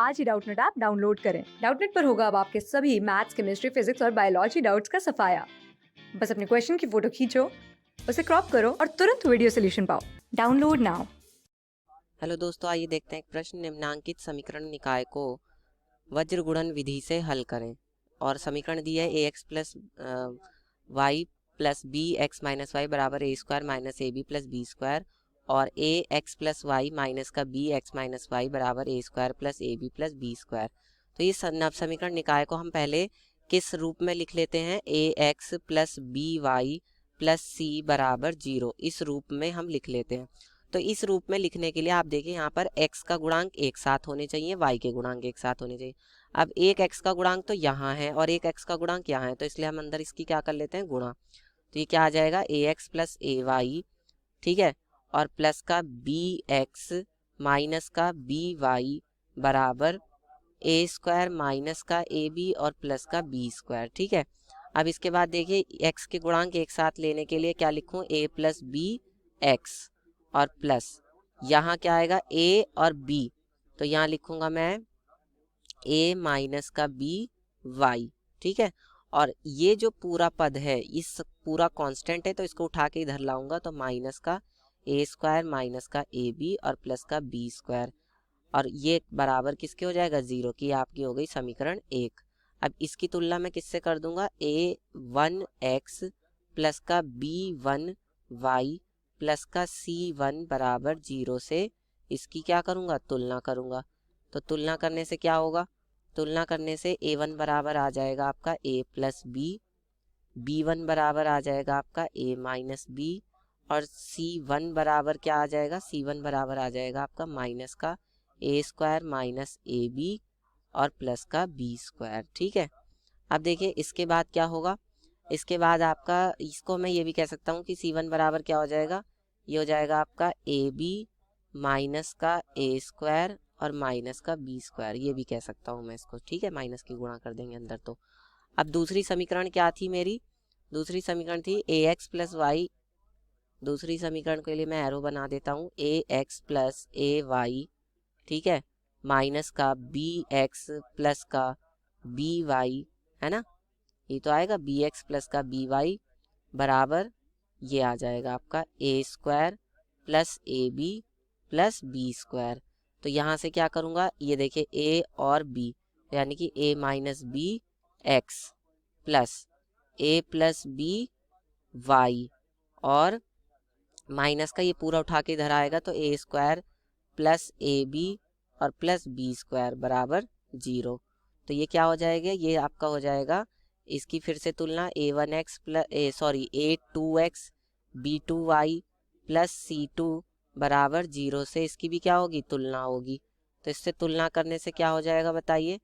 आज ही Doubtnut app download करें। Doubtnut पर होगा अब आपके सभी मैथ्स, केमिस्ट्री, फिजिक्स और बायोलॉजी डाउट्स का सफाया। बस अपने क्वेश्चन की फोटो खींचो, उसे क्रॉप करो और तुरंत वीडियो सोल्यूशन पाओ। Download now. हेलो दोस्तों, आइए देखते हैं एक प्रश्न। निम्नांकित समीकरण निकाय को वज्र गुणन विधि से हल करें। और समीकरण दिया है ax plus Y plus B X minus Y बराबर A square minus A B plus B square, और A X plus Y minus का बी एक्स माइनस वाई बराबर A square plus A B plus B square. तो ये नव समीकरण निकाय को हम पहले किस रूप में लिख लेते हैं? A X plus B Y plus C बराबर 0, इस रूप में हम लिख लेते हैं। तो इस रूप में लिखने के लिए आप देखिए यहाँ पर x का गुणांक एक साथ होने चाहिए, y के गुणांक एक साथ होने चाहिए। अब एक x का गुणांक तो यहाँ है और एक x का गुणांक यहाँ है, तो इसलिए हम अंदर इसकी क्या कर लेते हैं? गुणा। तो ये क्या आ जाएगा? ए एक्स प्लस ए वाई, ठीक है, और प्लस का बी एक्स माइनस का बी वाई बराबर ए स्क्वायर माइनस का ए बी और प्लस का बी स्क्वायर, ठीक है। अब इसके बाद देखिए x के गुणांक एक साथ लेने के लिए क्या लिखूँ? a प्लस बी एक्स और प्लस यहाँ क्या आएगा? a और b, तो यहाँ लिखूंगा मैं a माइनस का b y, ठीक है। और ये जो पूरा पद है इस पूरा कांस्टेंट है, तो इसको उठा के इधर लाऊंगा तो माइनस का a स्क्वायर माइनस का ए बी और प्लस का बी स्क्वायर, और ये बराबर किसके हो जाएगा? 0 की। आपकी हो गई समीकरण 1। अब इसकी तुलना मैं किससे कर दूंगा? a1x प्लस का b1y प्लस का c1 बराबर 0 से इसकी क्या करूंगा? तुलना करूंगा। तो तुलना करने से क्या होगा? तुलना करने से a1 बराबर आ जाएगा आपका a प्लस बी, b1 बराबर आ जाएगा आपका a माइनस बी, और c1 बराबर क्या आ जाएगा? c1 बराबर आ जाएगा आपका माइनस का a square minus A B और प्लस का बी स्क्वायर, ठीक है। अब देखिए इसके बाद क्या होगा? इसके बाद आपका, इसको मैं ये भी कह सकता हूँ कि c1 बराबर क्या हो जाएगा? ये हो जाएगा आपका ए बी माइनस का ए स्क्वायर और माइनस का बी स्क्वायर, ये भी कह सकता हूँ मैं इसको, ठीक है। माइनस की गुणा कर देंगे अंदर। तो अब दूसरी समीकरण क्या थी मेरी? दूसरी समीकरण थी ए एक्स प्लस वाई। दूसरी समीकरण के लिए मैं एरो बना देता हूँ। A X plus A Y, ठीक है, माइनस का बी एक्स प्लस का बी वाई, है ना। ये तो आएगा बी एक्स प्लस का बी वाई बराबर, ये आ जाएगा आपका A square plus A B plus B square. तो यहाँ से क्या करूँगा? ये देखिए ए और बी, यानी कि ए माइनस बी एक्स प्लस ए प्लस बी वाई, और माइनस का ये पूरा उठा के इधर आएगा तो ए स्क्वायर प्लस ए बी और प्लस बी स्क्वायर बराबर 0। तो ये क्या हो जाएगा? ये आपका हो जाएगा, इसकी फिर से तुलना, a1x plus a2x b2y plus c2 बराबर 0 से इसकी भी क्या होगी? तुलना होगी। तो इससे तुलना करने से क्या हो जाएगा बताइए?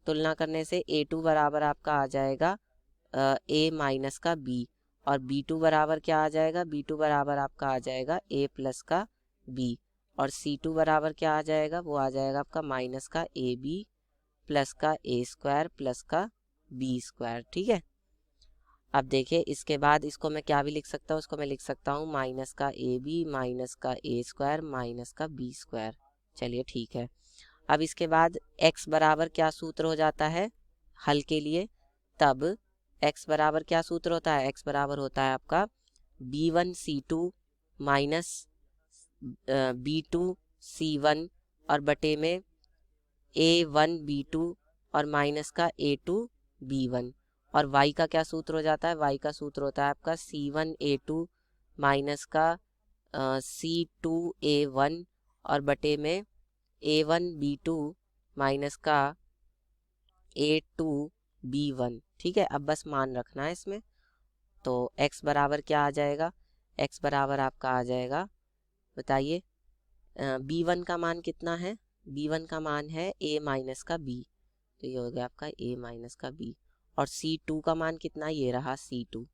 तुलना करने से a2 बराबर आपका आ जाएगा a माइनस का b, और b2 बराबर क्या आ जाएगा? b2 बराबर आपका आ जाएगा a प्लस का b, और c2 बराबर क्या आ जाएगा? वो आ जाएगा आपका माइनस का ए बी प्लस का ए स्क्वायर प्लस का बी स्क्वायर, ठीक है। अब देखिए इसके बाद इसको मैं क्या भी लिख सकता हूँ? इसको मैं लिख सकता हूँ माइनस का ए बी माइनस का ए स्क्वायर माइनस का बी स्क्वायर। चलिए ठीक है। अब इसके बाद x बराबर क्या सूत्र हो जाता है हल के लिए? तब x बराबर क्या सूत्र होता है? x बराबर होता है आपका b1c2 माइनस b2c1 और बटे में a1b2 और माइनस का a2b1, और y का क्या सूत्र हो जाता है? y का सूत्र होता है आपका c1a2 माइनस का c2a1 और बटे में a1b2 माइनस का a2b1, ठीक है। अब बस मान रखना है इसमें। तो x बराबर क्या आ जाएगा? x बराबर आपका आ जाएगा, बताइए, b1 का मान कितना है? b1 का मान है a माइनस का b, तो ये हो गया आपका a माइनस का b, और c2 का मान कितना? ये रहा c2,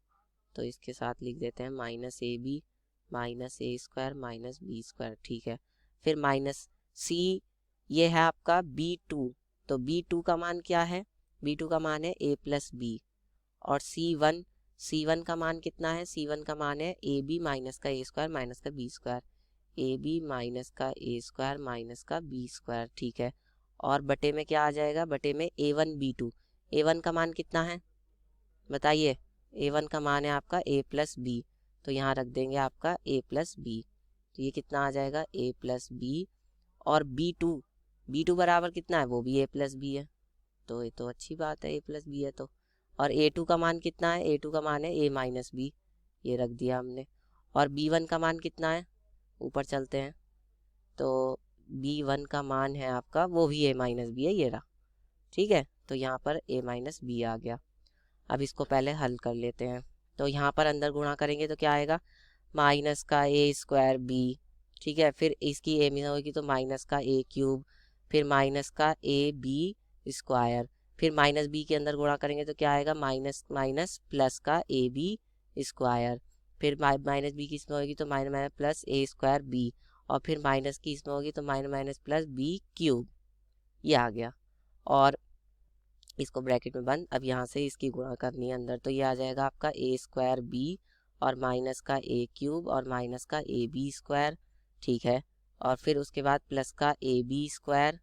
तो इसके साथ लिख देते हैं minus A b minus a square minus b square, ठीक है। फिर माइनस c, ये है आपका b2, तो b2 का मान क्या है? b2 का मान है a प्लस बी, और c1 का मान कितना है? c1 का मान है ए बी माइनस का ए स्क्वायर माइनस का b square, a b minus का ए स्क्वायर माइनस का बी स्क्वायर, ठीक है। और बटे में क्या आ जाएगा, बटे में a1 b2। a1 का मान कितना है बताइए, a1 का मान है आपका a प्लस बी, तो यहाँ रख देंगे आपका a प्लस बी, तो ये कितना आ जाएगा a प्लस बी। और b2 बराबर कितना है, वो भी a प्लस बी है, तो ये तो अच्छी बात है, a प्लस बी है तो। और a2 का मान कितना है, a2 का मान है a माइनस बी, ये रख दिया हमने। और b1 का मान कितना है, ऊपर चलते हैं, तो b1 का मान है आपका वो भी a माइनस बी है, ये रहा, ठीक है। तो यहाँ पर a माइनस बी आ गया। अब इसको पहले हल कर लेते हैं। तो यहाँ पर अंदर गुणा करेंगे तो क्या आएगा, माइनस का a स्क्वायर बी, ठीक है। फिर इसकी a में होगी तो माइनस का a क्यूब, फिर माइनस का a बी स्क्वायर, फिर माइनस बी के अंदर गुणा करेंगे तो क्या आएगा, माइनस माइनस प्लस का a बी स्क्वायर, फिर माइनस बी की इसमें होगी तो minus minus plus a square b, और फिर माइनस की इसमें होगी तो minus minus plus b cube, ये आ गया। और इसको ब्रैकेट में बंद, अब यहाँ से इसकी गुणा करनी है अंदर, तो ये आ जाएगा आपका a स्क्वायर बी और माइनस का a क्यूब और माइनस का a बी स्क्वायर, ठीक है। और फिर उसके बाद प्लस का a बी स्क्वायर,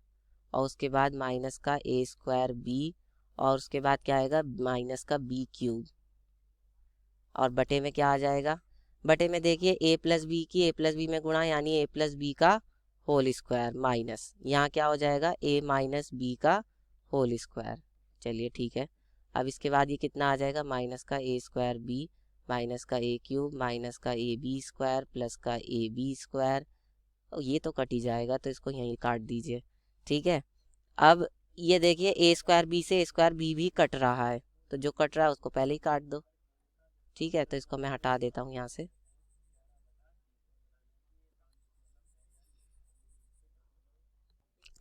और उसके बाद माइनस का a स्क्वायर बी, और उसके बाद क्या आएगा, माइनस का b क्यूब। और बटे में क्या आ जाएगा, बटे में देखिए a प्लस बी की a प्लस बी में गुणा, यानी a प्लस बी का होल स्क्वायर, माइनस यहाँ क्या हो जाएगा, a माइनस बी का होल स्क्वायर। चलिए ठीक है। अब इसके बाद ये कितना आ जाएगा, माइनस का a स्क्वायर बी, माइनस का a क्यूब, माइनस का a बी स्क्वायर, प्लस का a बी स्क्वायर, ये तो कट ही जाएगा, तो इसको यहीं काट दीजिए, ठीक है। अब ये देखिए a स्क्वायर बी से a स्क्वायर बी भी कट रहा है, तो जो कट रहा है उसको पहले ही काट दो, ठीक है। तो इसको मैं हटा देता हूँ यहाँ से।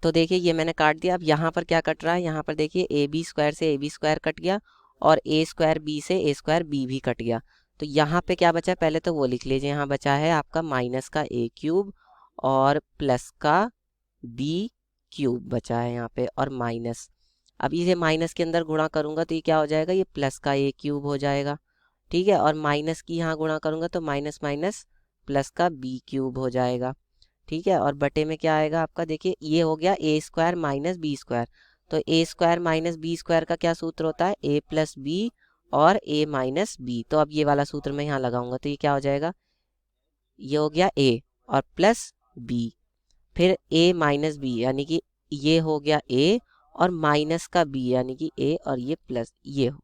तो देखिए ये मैंने काट दिया। अब यहाँ पर क्या कट रहा है, यहाँ पर देखिए ए बी स्क्वायर से ए बी स्क्वायर कट गया, और ए स्क्वायर बी से ए स्क्वायर बी भी कट गया। तो यहाँ पे क्या बचा, पहले तो वो लिख लीजिए, यहाँ बचा है आपका माइनस का ए क्यूब और प्लस का बी क्यूब बचा है यहाँ पे, और माइनस, अब इसे माइनस के अंदर गुणा करूँगा तो ये क्या हो जाएगा, ये प्लस का ए क्यूब हो जाएगा, ठीक है। और माइनस की यहाँ गुणा करूँगा तो माइनस माइनस प्लस का बी क्यूब हो जाएगा, ठीक है। और बटे में क्या आएगा आपका, देखिए ये हो गया ए स्क्वायर माइनस बी स्क्वायर, तो ए स्क्वायर माइनस बी स्क्वायर का क्या सूत्र होता है, ए प्लस बी और ए माइनस बी। तो अब ये वाला सूत्र मैं यहाँ लगाऊंगा तो ये क्या हो जाएगा, ये हो गया ए और प्लस बी, फिर ए माइनस बी यानी कि ये हो गया ए और माइनस का बी यानी कि ए, और ये प्लस ये हो गया,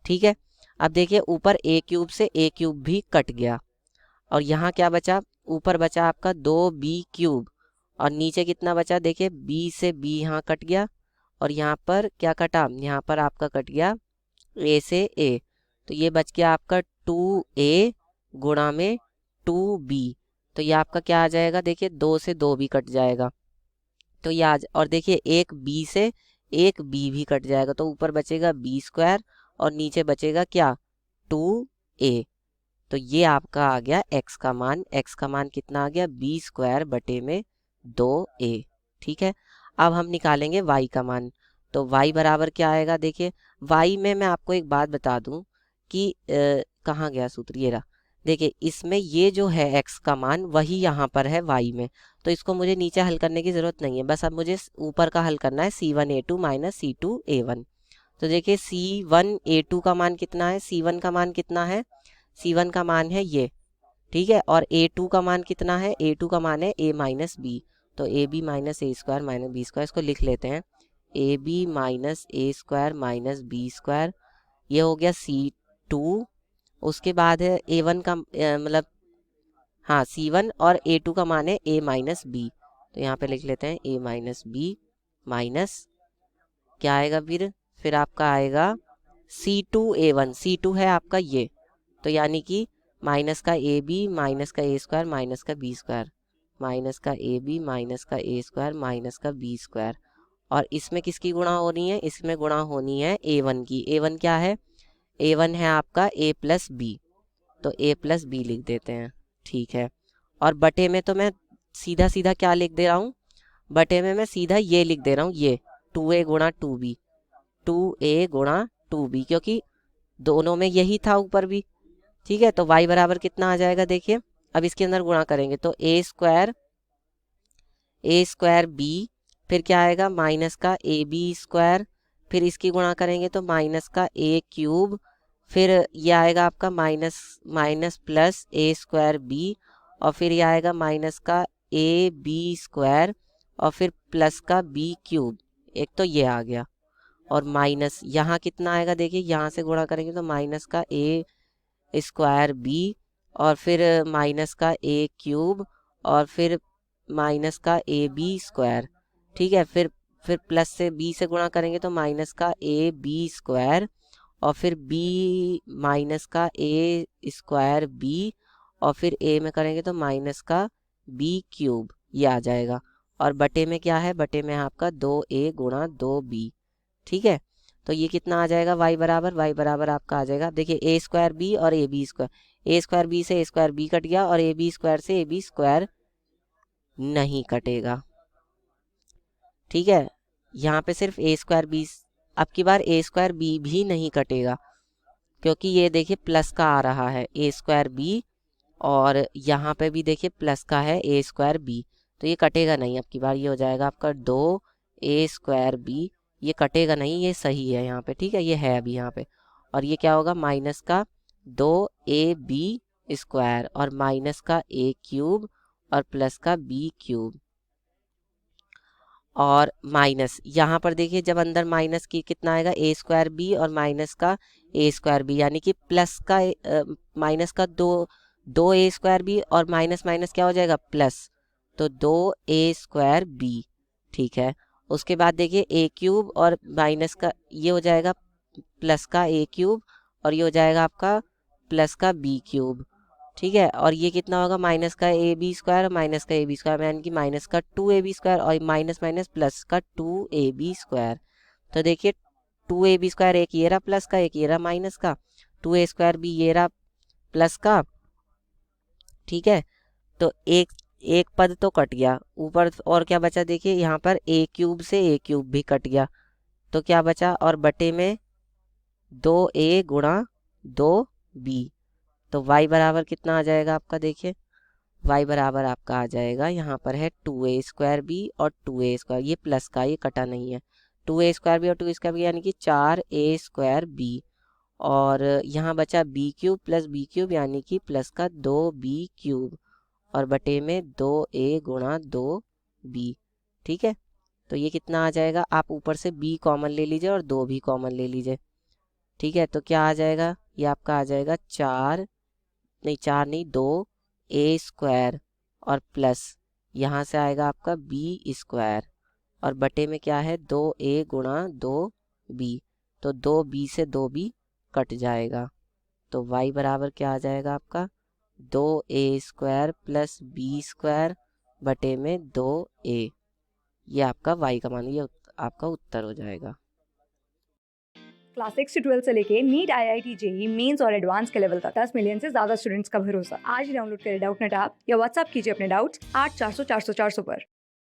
ठीक है। अब देखिए ऊपर ए क्यूब से ए क्यूब भी कट गया, और यहाँ क्या बचा, ऊपर बचा आपका 2b क्यूब, और नीचे कितना बचा, देखिए b से b यहाँ कट गया, और यहाँ पर क्या कटा, यहाँ पर आपका कट गया a से a, तो ये बच गया आपका 2a गुणा में 2b, तो ये आपका क्या आ जाएगा, देखिए 2 से 2 भी कट जाएगा, तो ये आज, और देखिए एक b से एक b भी कट जाएगा, तो ऊपर बचेगा b स्क्वायर और नीचे बचेगा क्या 2a। तो ये आपका आ गया x का मान, x का मान कितना आ गया, b स्क्वायर बटे में 2a, ठीक है। अब हम निकालेंगे y का मान, तो y बराबर क्या आएगा, देखिए y में मैं आपको एक बात बता दूं कि कहाँ गया सूत्र, ये रहा, देखिए इसमें ये जो है x का मान वही यहाँ पर है y में, तो इसको मुझे नीचे हल करने की ज़रूरत नहीं है, बस अब मुझे ऊपर का हल करना है c1a2 माइनस c2a1। तो देखिए c1a2 का मान कितना है, c1 का मान कितना है, c1 का मान है ये, ठीक है। और a2 का मान कितना है, a2 का मान है a माइनस बी, तो a b minus a square minus b square, इसको लिख लेते हैं a b minus a square minus b square, ये हो गया c2। उसके बाद है a1 का मतलब हाँ c1, और a2 का मान है a माइनस बी, तो यहाँ पे लिख लेते हैं a माइनस बी माइनस क्या आएगा, फिर आपका आएगा c2a1, c2 है आपका ये, तो यानी कि माइनस का ए बी माइनस का ए स्क्वायर माइनस का बी स्क्वायर, माइनस का ए बी माइनस का ए स्क्वायर माइनस का बी स्क्वायर, और इसमें किसकी गुणा होनी है, इसमें गुणा होनी है a1 की। a1 क्या है, a1 है आपका a प्लस बी, तो a प्लस बी लिख देते हैं, ठीक है। और बटे में तो मैं सीधा सीधा क्या लिख दे रहा हूँ, बटे में मैं सीधा ये लिख दे रहा हूँ, ये 2a गुणा 2b, 2a गुणा 2b, क्योंकि दोनों में यही था ऊपर भी, ठीक है। तो y बराबर कितना आ जाएगा, देखिए अब इसके अंदर गुणा करेंगे तो a स्क्वायर बी फिर क्या आएगा माइनस का ए बी स्क्वायर, फिर इसकी गुणा करेंगे तो माइनस का ए क्यूब, फिर ये आएगा आपका माइनस माइनस प्लस ए स्क्वायर बी, और फिर ये आएगा माइनस का ए बी स्क्वायर, और फिर प्लस का बी क्यूब। एक तो ये आ गया, और माइनस यहाँ कितना आएगा देखिए, यहाँ से गुणा करेंगे तो माइनस का ए स्क्वायर बी, और फिर माइनस का ए क्यूब, और फिर माइनस का ए बी स्क्वायर। ठीक है, फिर प्लस से बी से गुणा करेंगे तो माइनस का ए बी स्क्वायर, और फिर बी माइनस का ए स्क्वायर बी, और फिर ए में करेंगे तो माइनस का बी क्यूब, ये आ जाएगा। और बटे में क्या है, बटे में आपका 2a गुणा 2b। ठीक है, तो ये कितना आ जाएगा, y बराबर आपका आ जाएगा, देखिए ए स्क्वायर बी और a b square, a square b से ए स्क्वायर बी कट गया, और ए बी स्क्वायर से ए बी स्क्वायर नहीं कटेगा। ठीक है, यहाँ पे सिर्फ ए स्क्वायर बी, अब की बार ए स्क्वायर बी भी नहीं कटेगा, क्योंकि ये देखिए प्लस का आ रहा है ए स्क्वायर बी, और यहाँ पे भी देखिए प्लस का है ए स्क्वायर बी, तो ये कटेगा नहीं। अब की बार ये हो जाएगा आपका 2a² बी, ये कटेगा नहीं, ये सही है यहाँ पे। ठीक है, ये है अभी यहाँ पे, और ये क्या होगा माइनस का 2ab² और माइनस का a क्यूब और प्लस का b क्यूब, और माइनस यहाँ पर देखिए जब अंदर माइनस की कितना आएगा a² बी और माइनस का a² बी, यानी कि प्लस का माइनस का 2a² बी और माइनस माइनस क्या हो जाएगा प्लस, तो 2a² बी। ठीक है, उसके बाद देखिए a क्यूब और माइनस का ये हो जाएगा प्लस का a क्यूब, और ये हो जाएगा आपका प्लस का b क्यूब। ठीक है, और ये कितना होगा माइनस का ए बी स्क्वायर और माइनस का ए बी स्क्वायर, यानी कि माइनस का 2ab² और माइनस माइनस प्लस का 2ab²। तो देखिए 2ab² एक ये रहा प्लस का, एक ये रहा माइनस का, 2a² भी ये रहा प्लस का। ठीक है, तो एक एक पद तो कट गया ऊपर, और क्या बचा देखिए यहाँ पर a क्यूब से a क्यूब भी कट गया, तो क्या बचा, और बटे में 2a गुणा 2b। तो y बराबर कितना आ जाएगा आपका, देखिए y बराबर आपका आ जाएगा, यहाँ पर है 2a² बी और 2a², ये प्लस का, ये कटा नहीं है, 2a² बी और 2a² बी यानी कि 4a² बी, और यहाँ बचा b cube plus b cube यानी कि प्लस का 2b क्यूब, और बटे में 2a गुणा 2b। ठीक है, तो ये कितना आ जाएगा, आप ऊपर से b कॉमन ले लीजिए और 2 भी कॉमन ले लीजिए। ठीक है, तो क्या आ जाएगा, ये आपका आ जाएगा 4 नहीं 2a² और प्लस यहाँ से आएगा आपका b², और बटे में क्या है 2a गुणा 2b, तो 2b से 2b कट जाएगा, तो y बराबर क्या आ जाएगा आपका 2a² प्लस b² बटे में 2a। ये आपका y का मान, ये आपका उत्तर हो जाएगा। क्लास 6 से 12 से लेके नीट, IIT, जेई मेंस और एडवांस के लेवल तक 10 मिलियन से ज्यादा स्टूडेंट्स का भरोसा। आज ही डाउनलोड करें डाउटनेट ऐप या व्हाट्सएप कीजिए अपने डाउट्स 8400 400 400 पर।